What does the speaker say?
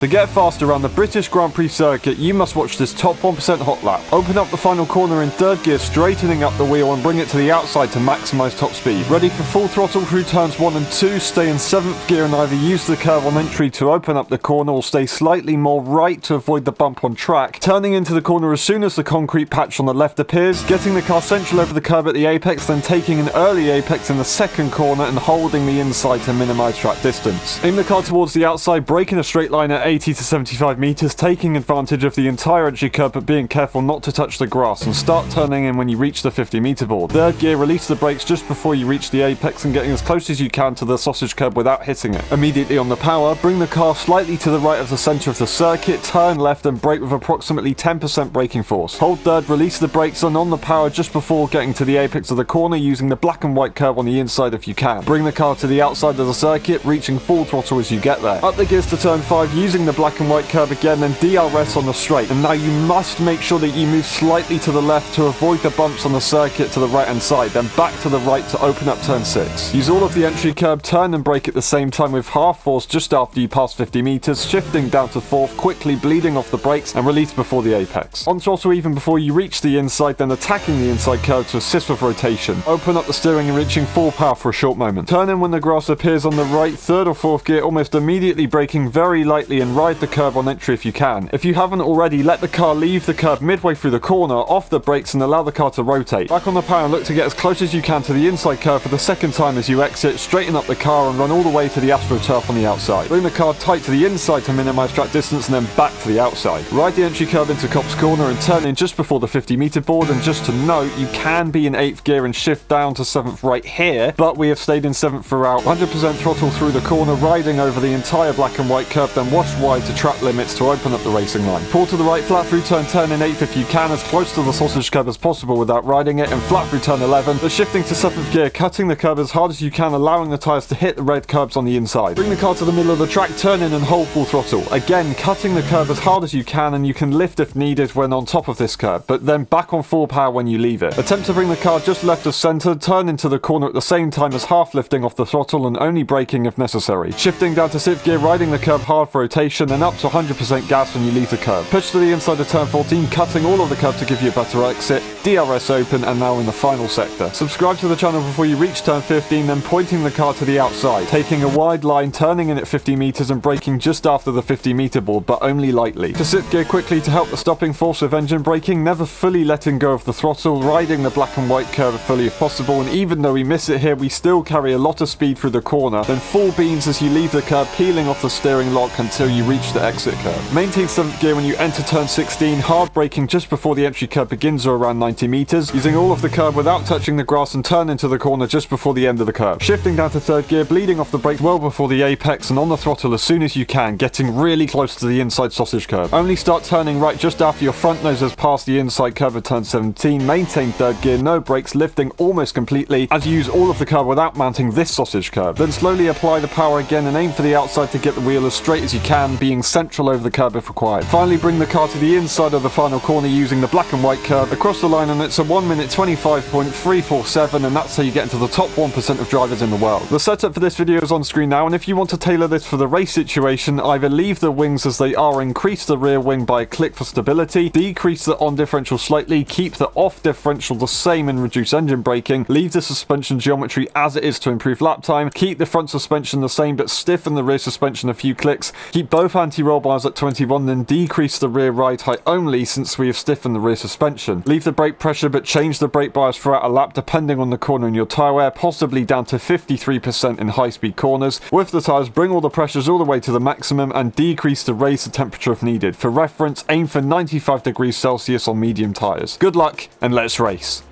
To get fast around the British Grand Prix circuit, you must watch this top 1% hot lap. Open up the final corner in third gear, straightening up the wheel and bring it to the outside to maximise top speed. Ready for full throttle through turns 1 and 2, stay in 7th gear and either use the curve on entry to open up the corner or stay slightly more right to avoid the bump on track. Turning into the corner as soon as the concrete patch on the left appears, getting the car central over the curb at the apex, then taking an early apex in the second corner and holding the inside to minimise track distance. Aim the car towards the outside, brake in a straight line at 80 to 75 meters, taking advantage of the entire entry curb but being careful not to touch the grass, and start turning in when you reach the 50-meter board. Third gear, release the brakes just before you reach the apex and getting as close as you can to the sausage curb without hitting it. Immediately on the power, bring the car slightly to the right of the center of the circuit, turn left and brake with approximately 10% braking force. Hold third, release the brakes and on the power just before getting to the apex of the corner using the black and white curb on the inside if you can. Bring the car to the outside of the circuit, reaching full throttle as you get there. Up the gears to turn 5 using the black and white curve again, then DRS on the straight. And now you must make sure that you move slightly to the left to avoid the bumps on the circuit to the right hand side, then back to the right to open up turn 6. Use all of the entry curb, turn and brake at the same time with half force just after you pass 50 meters, shifting down to 4th, quickly bleeding off the brakes and release before the apex. On throttle even before you reach the inside, then attacking the inside curve to assist with rotation. Open up the steering and reaching full power for a short moment. Turn in when the grass appears on the right, 3rd or 4th gear, almost immediately braking very lightly and ride the curve on entry if you can. If you haven't already, let the car leave the curb midway through the corner, off the brakes and allow the car to rotate. Back on the power and look to get as close as you can to the inside curve for the second time as you exit, straighten up the car and run all the way to the AstroTurf on the outside. Bring the car tight to the inside to minimise track distance and then back to the outside. Ride the entry curve into Copse Corner and turn in just before the 50-meter board, and just to note, you can be in 8th gear and shift down to 7th right here, but we have stayed in 7th throughout. 100% throttle through the corner, riding over the entire black and white curve, then wash wide to track limits to open up the racing line. Pull to the right, flat through turn 10 in 8th if you can, as close to the sausage curb as possible without riding it, and flat through turn 11, but shifting to 7th gear, cutting the curb as hard as you can, allowing the tyres to hit the red curbs on the inside. Bring the car to the middle of the track, turn in and hold full throttle. Again, cutting the curb as hard as you can, and you can lift if needed when on top of this curb, but then back on full power when you leave it. Attempt to bring the car just left of centre, turn into the corner at the same time as half lifting off the throttle and only braking if necessary. Shifting down to 6th gear, riding the curb hard for rotation, then up to 100% gas when you leave the curb. Push to the inside of turn 14, cutting all of the curb to give you a better exit, DRS open, and now in the final sector. Subscribe to the channel before you reach turn 15, then pointing the car to the outside, taking a wide line, turning in at 50 meters and braking just after the 50-meter board, but only lightly. To 6th gear quickly to help the stopping force with engine braking, never fully letting go of the throttle, riding the black and white curve fully if possible, and even though we miss it here, we still carry a lot of speed through the corner, then full beans as you leave the curb, peeling off the steering lock until you reach the exit curve. Maintain 7th gear when you enter turn 16, hard braking just before the entry curve begins or around 90 meters, using all of the curb without touching the grass and turn into the corner just before the end of the curve. Shifting down to 3rd gear, bleeding off the brakes well before the apex and on the throttle as soon as you can, getting really close to the inside sausage curve. Only start turning right just after your front nose has passed the inside curve of turn 17, maintain 3rd gear, no brakes, lifting almost completely as you use all of the curb without mounting this sausage curve. Then slowly apply the power again and aim for the outside to get the wheel as straight as you can, being central over the curb if required. Finally bring the car to the inside of the final corner using the black and white curve across the line, and it's a 1 minute 25.347, and that's how you get into the top 1% of drivers in the world. The setup for this video is on screen now, and if you want to tailor this for the race situation, either leave the wings as they are, increase the rear wing by a click for stability, decrease the on differential slightly, keep the off differential the same and reduce engine braking, leave the suspension geometry as it is to improve lap time, keep the front suspension the same but stiffen the rear suspension a few clicks, keep both anti-roll bars at 21, then decrease the rear ride height only since we have stiffened the rear suspension. Leave the brake pressure but change the brake bias throughout a lap depending on the corner in your tyre wear, possibly down to 53% in high-speed corners. With the tyres, bring all the pressures all the way to the maximum and decrease to raise the temperature if needed. For reference, aim for 95 degrees Celsius on medium tyres. Good luck and let's race.